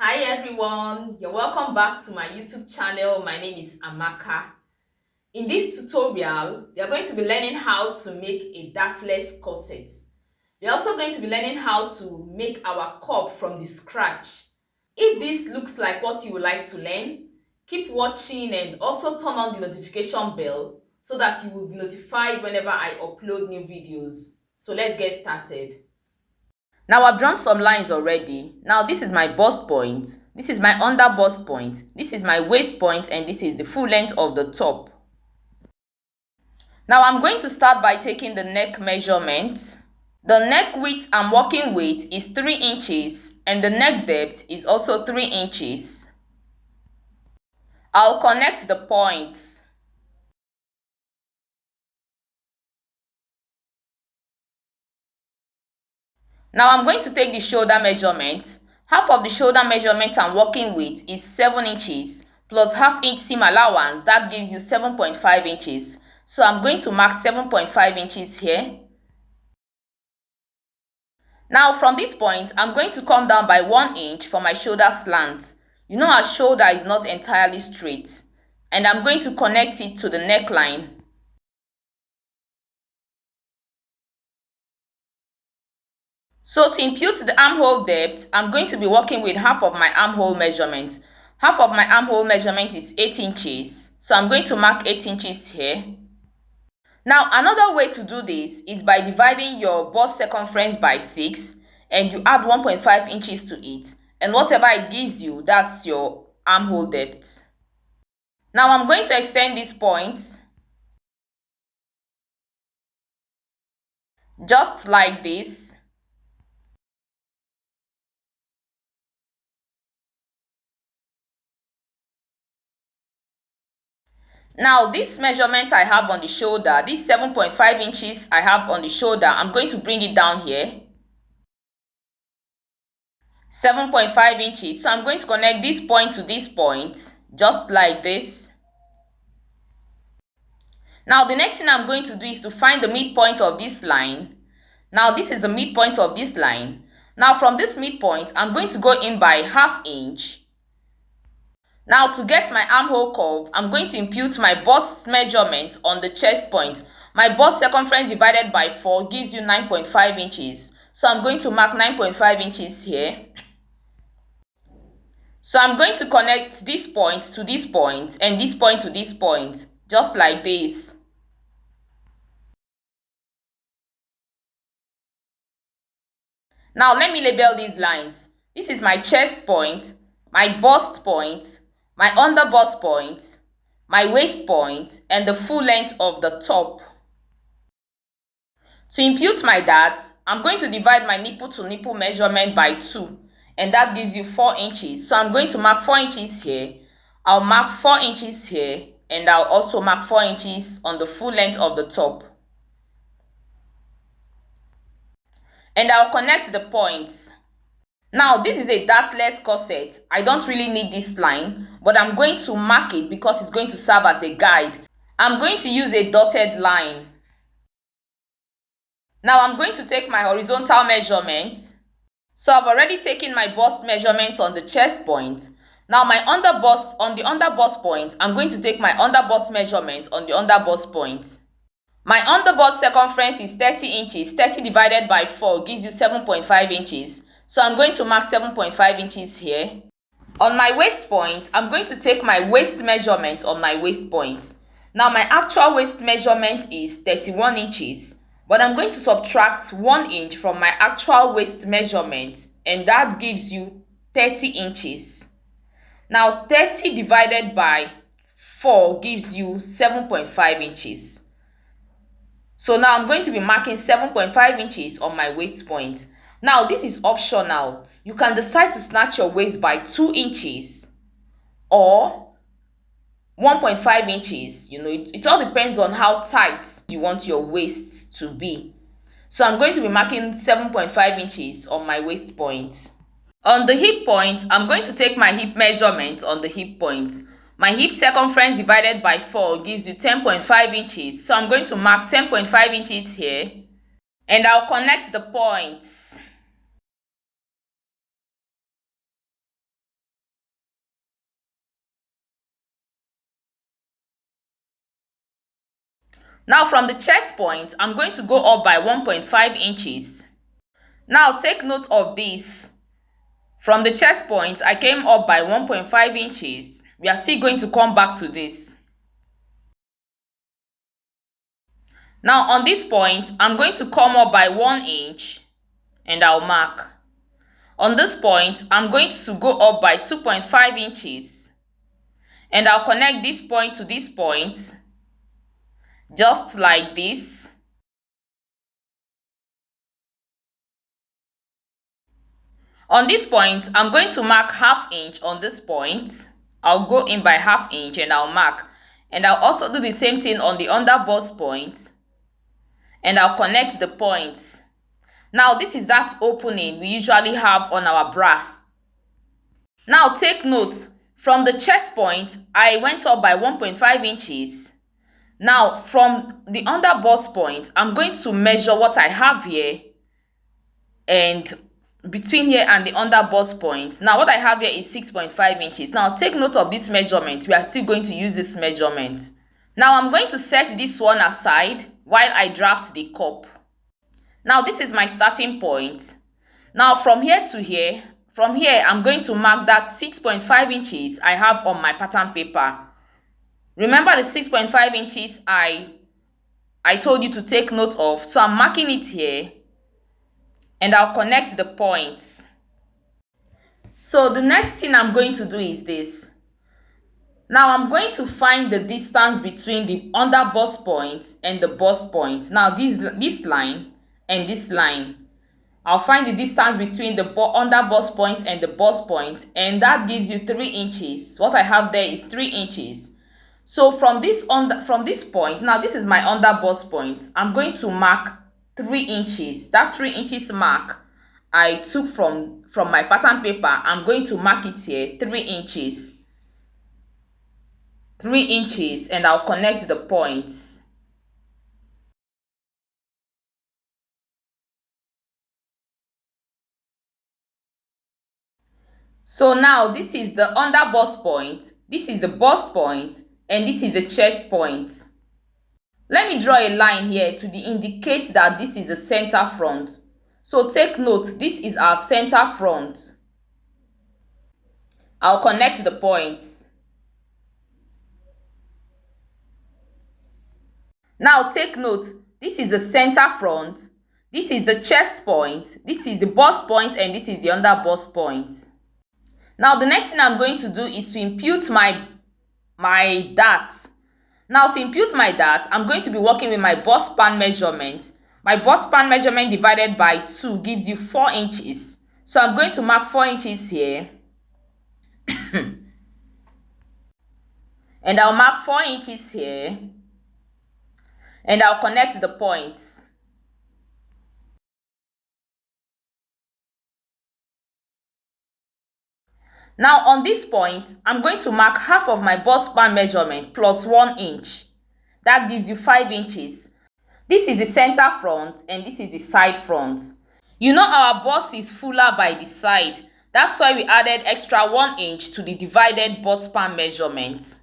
Hi everyone, you're welcome back to my YouTube channel. My name is Amaka. In this tutorial, we are going to be learning how to make a dartless corset. We are also going to be learning how to make our cup from the scratch. If this looks like what you would like to learn, keep watching and also turn on the notification bell so that you will be notified whenever I upload new videos. So let's get started. Now I've drawn some lines already. Now this is my bust point, this is my under bust point, this is my waist point, and this is the full length of the top. Now I'm going to start by taking the neck measurement. The neck width I'm working with is 3 inches and the neck depth is also 3 inches. I'll connect the points. Now I'm going to take the shoulder measurement. Half of the shoulder measurement I'm working with is 7 inches plus half inch seam allowance. That gives you 7.5 inches. So I'm going to mark 7.5 inches here. Now from this point, I'm going to come down by 1 inch for my shoulder slant. You know our shoulder is not entirely straight. And I'm going to connect it to the neckline. So to impute the armhole depth, I'm going to be working with half of my armhole measurement. Half of my armhole measurement is 8 inches. So I'm going to mark 8 inches here. Now another way to do this is by dividing your bust circumference by 6 and you add 1.5 inches to it. And whatever it gives you, that's your armhole depth. Now I'm going to extend this point just like this. Now this measurement I have on the shoulder, this 7.5 inches I have on the shoulder, I'm going to bring it down here. 7.5 inches. So I'm going to connect this point to this point, just like this. Now the next thing I'm going to do is to find the midpoint of this line. Now this is the midpoint of this line. Now from this midpoint, I'm going to go in by ½ inch. Now to get my armhole curve, I'm going to impute my bust measurement on the chest point. My bust circumference divided by 4 gives you 9.5 inches. So I'm going to mark 9.5 inches here. So I'm going to connect this point to this point and this point to this point, just like this. Now let me label these lines. This is my chest point, my bust point, my under bust point, my waist point, and the full length of the top. To impute my dart, I'm going to divide my nipple to nipple measurement by 2, and that gives you 4 inches. So I'm going to mark 4 inches here, I'll mark 4 inches here, and I'll also mark 4 inches on the full length of the top. And I'll connect the points. Now this is a dartless corset. I don't really need this line, but I'm going to mark it because it's going to serve as a guide. I'm going to use a dotted line. Now I'm going to take my horizontal measurement. So I've already taken my bust measurement on the chest point. Now on the under bust point, I'm going to take my under bust measurement on the under bust point. My under bust circumference is 30 inches. 30 divided by 4 gives you 7.5 inches. So I'm going to mark 7.5 inches here. On my waist point, I'm going to take my waist measurement on my waist point. Now my actual waist measurement is 31 inches. But I'm going to subtract 1 inch from my actual waist measurement, and that gives you 30 inches. Now 30 divided by 4 gives you 7.5 inches. So now I'm going to be marking 7.5 inches on my waist point. Now this is optional. You can decide to snatch your waist by 2 inches or 1.5 inches. It all depends on how tight you want your waist to be. So I'm going to be marking 7.5 inches on my waist point. On the hip point, I'm going to take my hip measurement on the hip point. My hip circumference divided by 4 gives you 10.5 inches. So I'm going to mark 10.5 inches here. And I'll connect the points. Now from the chest point, I'm going to go up by 1.5 inches. Now take note of this. From the chest point, I came up by 1.5 inches. We are still going to come back to this. Now on this point, I'm going to come up by 1 inch and I'll mark. On this point, I'm going to go up by 2.5 inches and I'll connect this point to this point, just like this. On this point, I'm going to mark ½ inch on this point. I'll go in by ½ inch and I'll mark. And I'll also do the same thing on the under bust point. And I'll connect the points. Now this is that opening we usually have on our bra. Now take note, from the chest point, I went up by 1.5 inches. Now from the under bust point, I'm going to measure what I have here and between here and the under bust point. Now what I have here is 6.5 inches. Now take note of this measurement. We are still going to use this measurement. Now I'm going to set this one aside while I draft the cup. Now this is my starting point. Now from here to here, I'm going to mark that 6.5 inches I have on my pattern paper. Remember the 6.5 inches I told you to take note of. So I'm marking it here and I'll connect the points. So the next thing I'm going to do is this. Now I'm going to find the distance between the under bust point and the bust point. Now this line and this line. I'll find the distance between the under bust point and the bust point, and that gives you 3 inches. What I have there is 3 inches. So from this point, now this is my under bust point. I'm going to mark 3 inches. That 3 inches mark I took from my pattern paper. I'm going to mark it here, 3 inches. 3 inches, and I'll connect the points. So now this is the under bust point, this is the bust point, and this is the chest point. Let me draw a line here to indicate that this is the center front. So take note, this is our center front. I'll connect the points. Now take note, this is the center front, this is the chest point, this is the bust point, and this is the under bust point. Now the next thing I'm going to do is to impute my dart. Now to impute my dart, I'm going to be working with my bust span measurement. My bust span measurement divided by 2 gives you 4 inches. So I'm going to mark 4 inches here. And I'll mark 4 inches here. And I'll connect the points. Now on this point, I'm going to mark half of my bust span measurement plus 1 inch. That gives you 5 inches. This is the center front and this is the side front. You know our bust is fuller by the side. That's why we added extra 1 inch to the divided bust span measurement.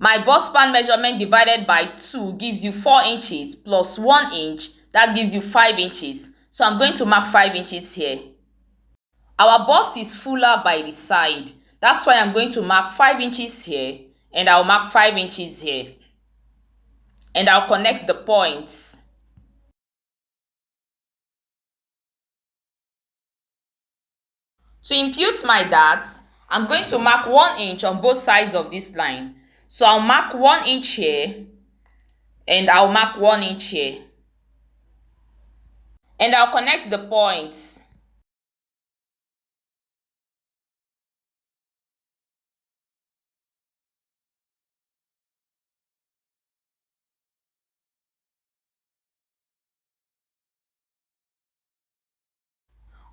My bust span measurement divided by 2 gives you 4 inches plus 1 inch. That gives you 5 inches. So I'm going to mark 5 inches here. Our bust is fuller by the side. That's why I'm going to mark 5 inches here and I'll mark 5 inches here. And I'll connect the points. To impute my dart, I'm going to mark 1 inch on both sides of this line. So I'll mark 1 inch here and I'll mark 1 inch here. And I'll connect the points.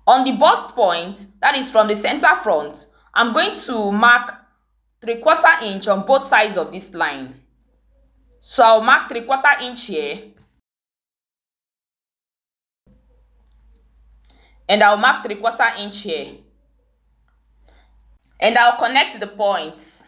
On the bust point, that is from the center front, I'm going to mark 3/4 inch on both sides of this line. So I'll mark 3/4 inch here. And I'll mark 3/4 inch here. And I'll connect the points.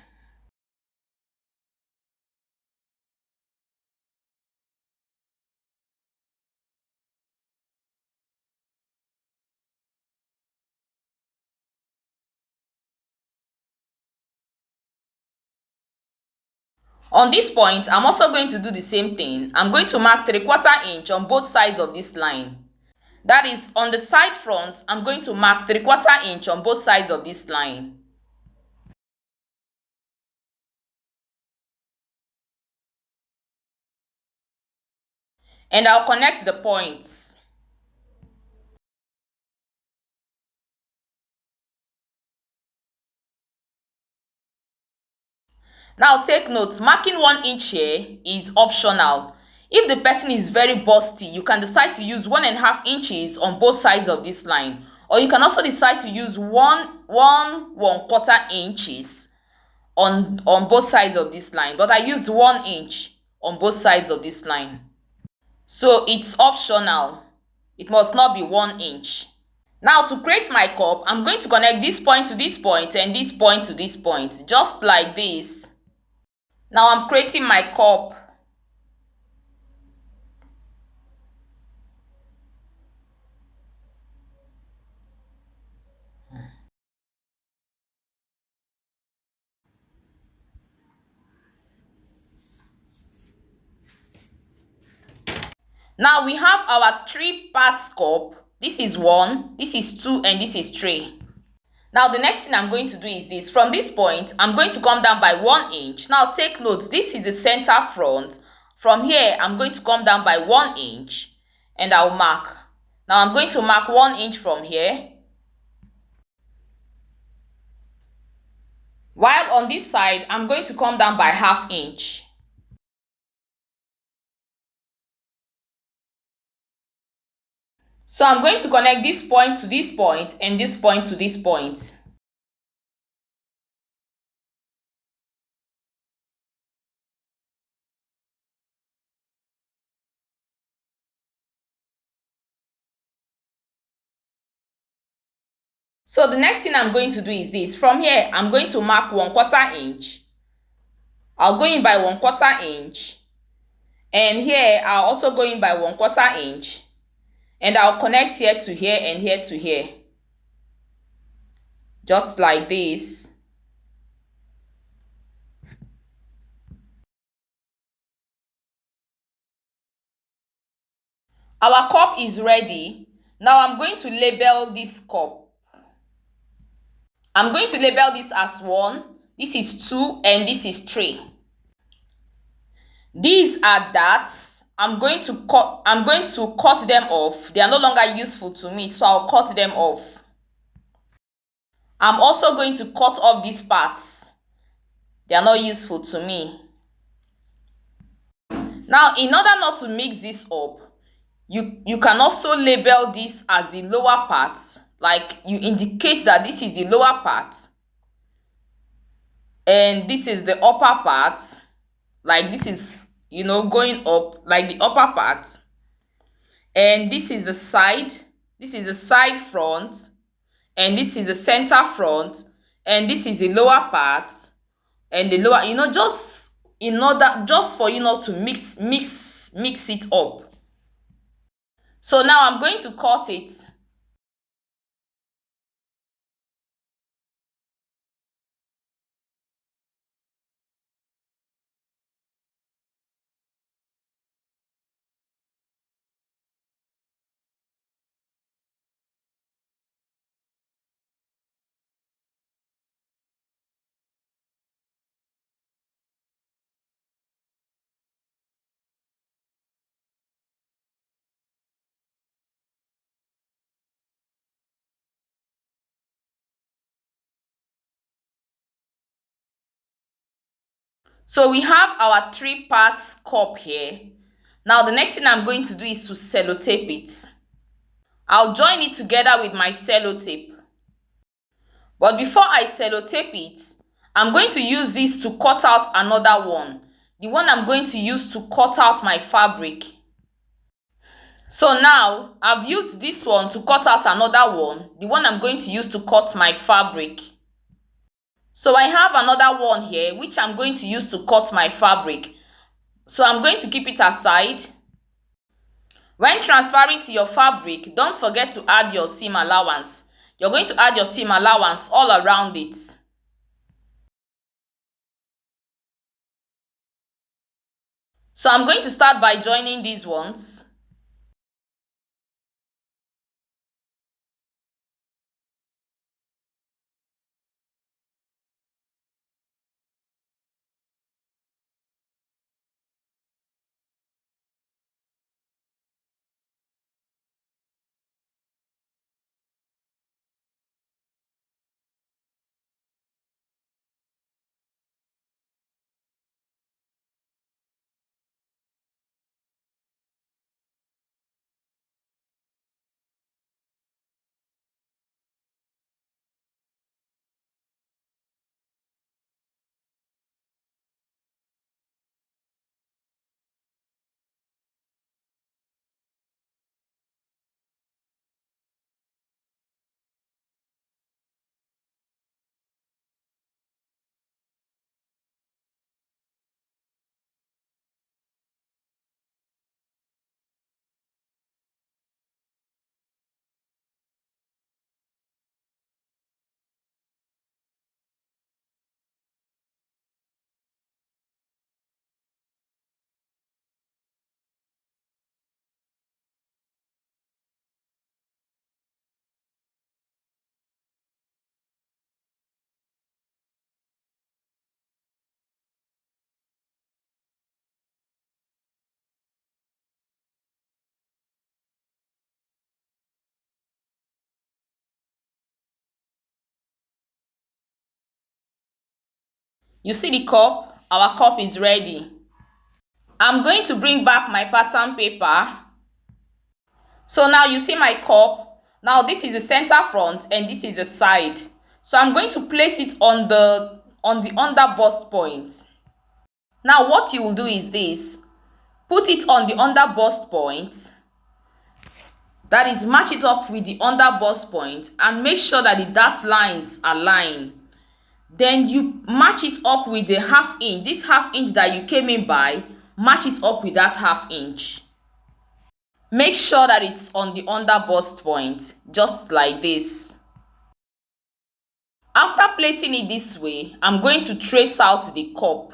On this point, I'm also going to do the same thing. I'm going to mark 3/4 inch on both sides of this line. That is, on the side front, I'm going to mark 3/4 inch on both sides of this line. And I'll connect the points. Now take note, marking 1 inch here is optional. If the person is very busty, you can decide to use 1.5 inches on both sides of this line. Or you can also decide to use 1/4 inches on both sides of this line. But I used 1 inch on both sides of this line. So it's optional. It must not be 1 inch. Now to create my cup, I'm going to connect this point to this point and this point to this point, just like this. Now I'm creating my cup. Now we have our 3 parts cup. This is 1, this is 2, and this is 3. Now the next thing I'm going to do is this. From this point, I'm going to come down by 1 inch. Now take note, this is the center front. From here, I'm going to come down by 1 inch and I'll mark. Now I'm going to mark 1 inch from here. While on this side, I'm going to come down by 1/2 inch. So I'm going to connect this point to this point and this point to this point. So the next thing I'm going to do is this. From here, I'm going to mark 1/4 inch. I'll go in by 1/4 inch. And here, I'll also go in by 1/4 inch. And I'll connect here to here and here to here. Just like this. Our cup is ready. Now I'm going to label this cup. I'm going to label this as 1, this is 2, and this is 3. These are darts. I'm going to cut them off. They are no longer useful to me, so I'll cut them off. I'm also going to cut off these parts. They are not useful to me. Now, in order not to mix this up, you can also label this as the lower part. Like you indicate that this is the lower part and this is the upper part. Like this is, going up like the upper part. And this is the side. This is the side front. And this is the center front. And this is the lower part. And the lower, just for you not to mix it up. So now I'm going to cut it. So we have our 3 parts cup here. Now the next thing I'm going to do is to sellotape it. I'll join it together with my sellotape. But before I sellotape it, I'm going to use this to cut out another one. The one I'm going to use to cut out my fabric. So now, I've used this one to cut out another one. The one I'm going to use to cut my fabric. So I have another one here which I'm going to use to cut my fabric. So I'm going to keep it aside. When transferring to your fabric, don't forget to add your seam allowance. You're going to add your seam allowance all around it. So I'm going to start by joining these ones. You see the cup? Our cup is ready. I'm going to bring back my pattern paper. So now you see my cup. Now this is the center front and this is the side. So I'm going to place it on the under bust point. Now what you will do is this. Put it on the under bust point. That is, match it up with the under bust point and make sure that the dart lines align. Then you match it up with the half inch. This half inch that you came in by, match it up with that half inch. Make sure that it's on the under bust point, just like this. After placing it this way, I'm going to trace out the cup.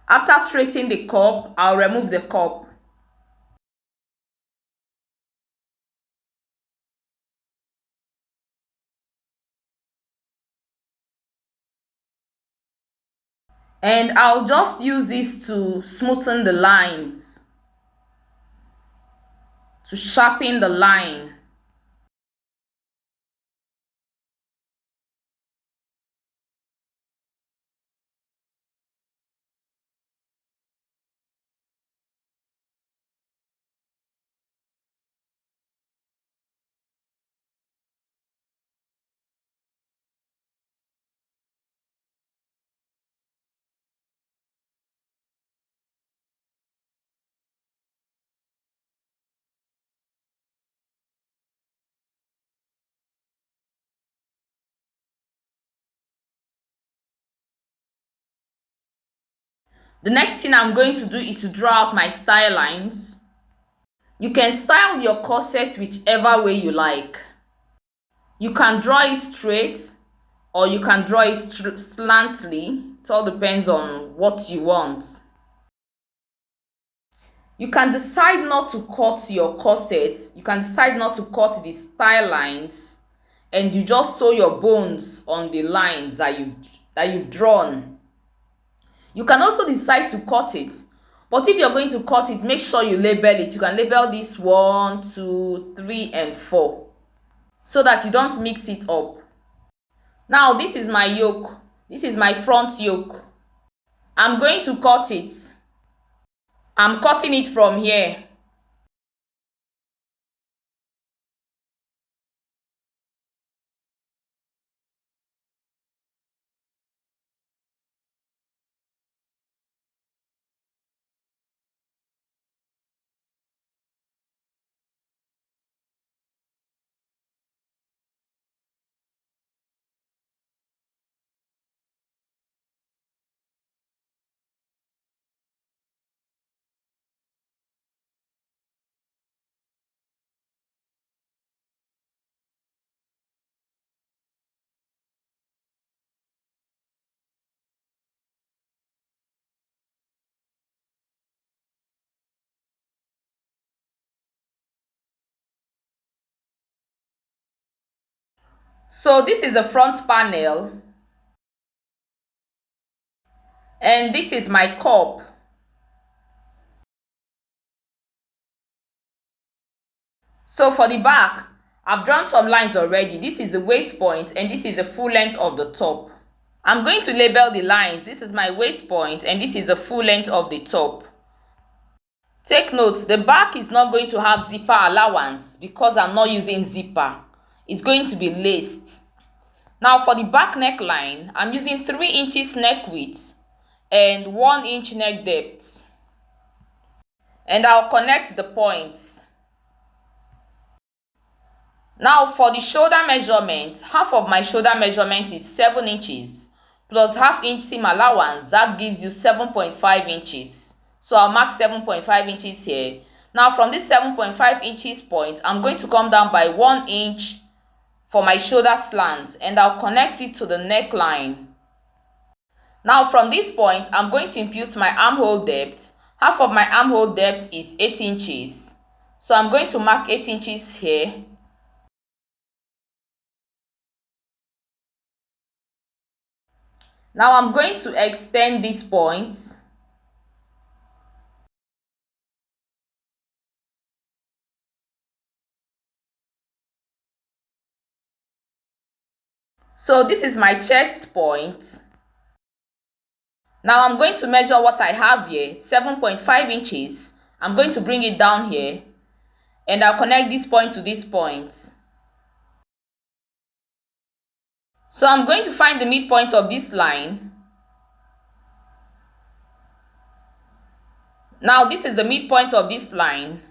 After tracing the cup, I'll remove the cup. And I'll just use this to smoothen the lines, to sharpen the line. The next thing I'm going to do is to draw out my style lines. You can style your corset whichever way you like. You can draw it straight or you can draw it slantly. It all depends on what you want. You can decide not to cut your corset. You can decide not to cut the style lines and you just sew your bones on the lines that you've drawn. You can also decide to cut it, but if you're going to cut it, make sure you label it. You can label this 1, 2, 3, and 4 so that you don't mix it up. Now this is my yoke. This is my front yoke. I'm going to cut it. I'm cutting it from here. So this is the front panel, and this is my cup. So for the back, I've drawn some lines already. This is the waist point and this is the full length of the top. I'm going to label the lines. This is my waist point and this is the full length of the top. Take note, the back is not going to have zipper allowance because I'm not using zipper. It's going to be laced. Now for the back neckline, I'm using 3 inches neck width and 1 inch neck depth. And I'll connect the points. Now for the shoulder measurement, half of my shoulder measurement is 7 inches plus half inch seam allowance. That gives you 7.5 inches. So I'll mark 7.5 inches here. Now from this 7.5 inches point, I'm going to come down by 1 inch for my shoulder slant and I'll connect it to the neckline. Now from this point, I'm going to impute my armhole depth. Half of my armhole depth is 8 inches. So I'm going to mark 8 inches here. Now I'm going to extend these points. So this is my chest point. Now I'm going to measure what I have here, 7.5 inches. I'm going to bring it down here and I'll connect this point to this point. So I'm going to find the midpoint of this line. Now this is the midpoint of this line.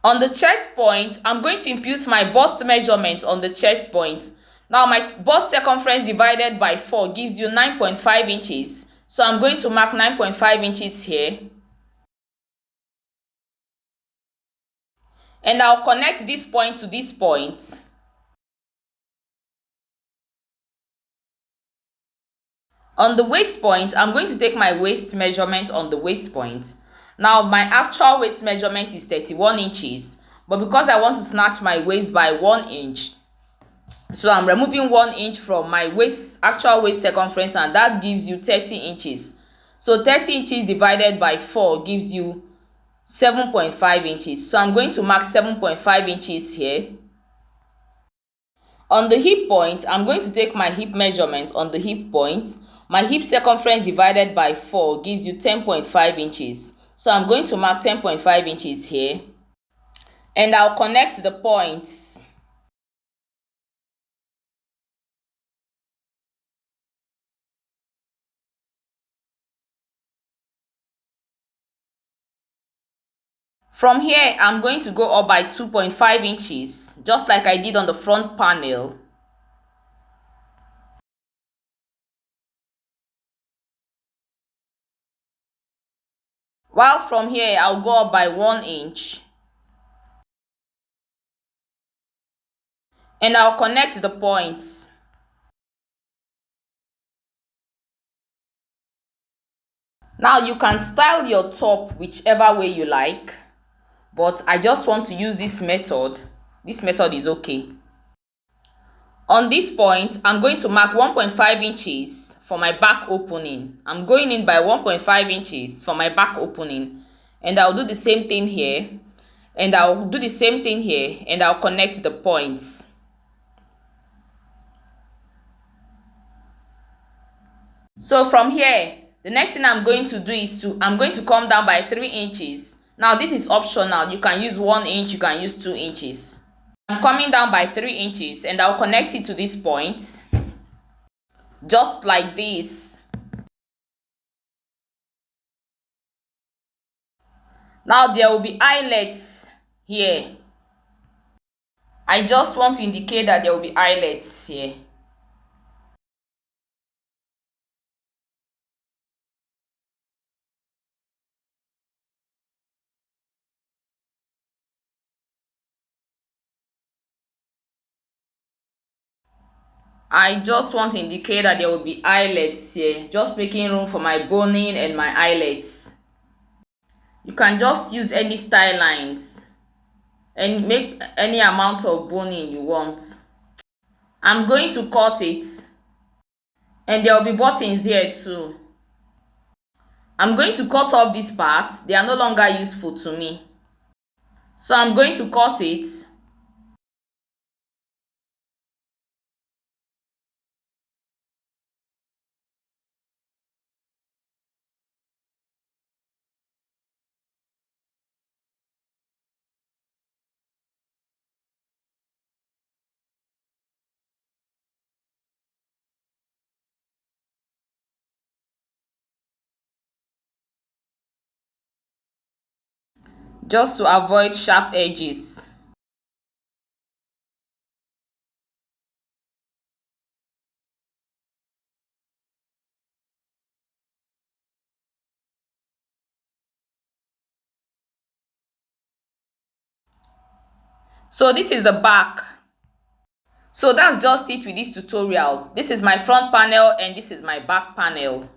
On the chest point, I'm going to impute my bust measurement on the chest point. Now my bust circumference divided by 4 gives you 9.5 inches. So I'm going to mark 9.5 inches here. And I'll connect this point to this point. On the waist point, I'm going to take my waist measurement on the waist point. Now my actual waist measurement is 31 inches. But because I want to snatch my waist by 1 inch, so I'm removing 1 inch from my actual waist circumference, and that gives you 30 inches. So 30 inches divided by 4 gives you 7.5 inches. So I'm going to mark 7.5 inches here. On the hip point, I'm going to take my hip measurement on the hip point. My hip circumference divided by 4 gives you 10.5 inches. So I'm going to mark 10.5 inches here. And I'll connect the points. From here, I'm going to go up by 2.5 inches, just like I did on the front panel. While from here, I'll go up by 1 inch. And I'll connect the points. Now you can style your top whichever way you like, but I just want to use this method. This method is okay. On this point, I'm going to mark 1.5 inches for my back opening. I'm going in by 1.5 inches for my back opening. And I'll do the same thing here. And I'll do the same thing here. And I'll connect the points. So from here, the next thing I'm going to do is I'm going to come down by 3 inches. Now this is optional. You can use 1 inch, you can use 2 inches. I'm coming down by 3 inches and I'll connect it to this point. Just like this. Now there will be eyelets here. I just want to indicate that there will be eyelets here. I just want to indicate that there will be eyelets here, just making room for my boning and my eyelets. You can just use any style lines and make any amount of boning you want. I'm going to cut it, and there will be buttons here too. I'm going to cut off these parts. They are no longer useful to me. So I'm going to cut it. Just to avoid sharp edges. So this is the back. So that's just it with this tutorial. This is my front panel and this is my back panel.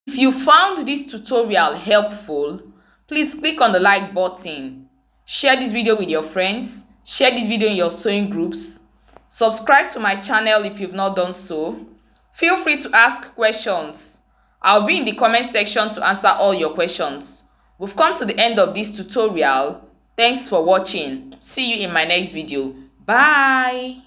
If you found this tutorial helpful, please click on the like button. Share this video with your friends. Share this video in your sewing groups. Subscribe to my channel if you've not done so. Feel free to ask questions. I'll be in the comment section to answer all your questions. We've come to the end of this tutorial. Thanks for watching. See you in my next video. Bye.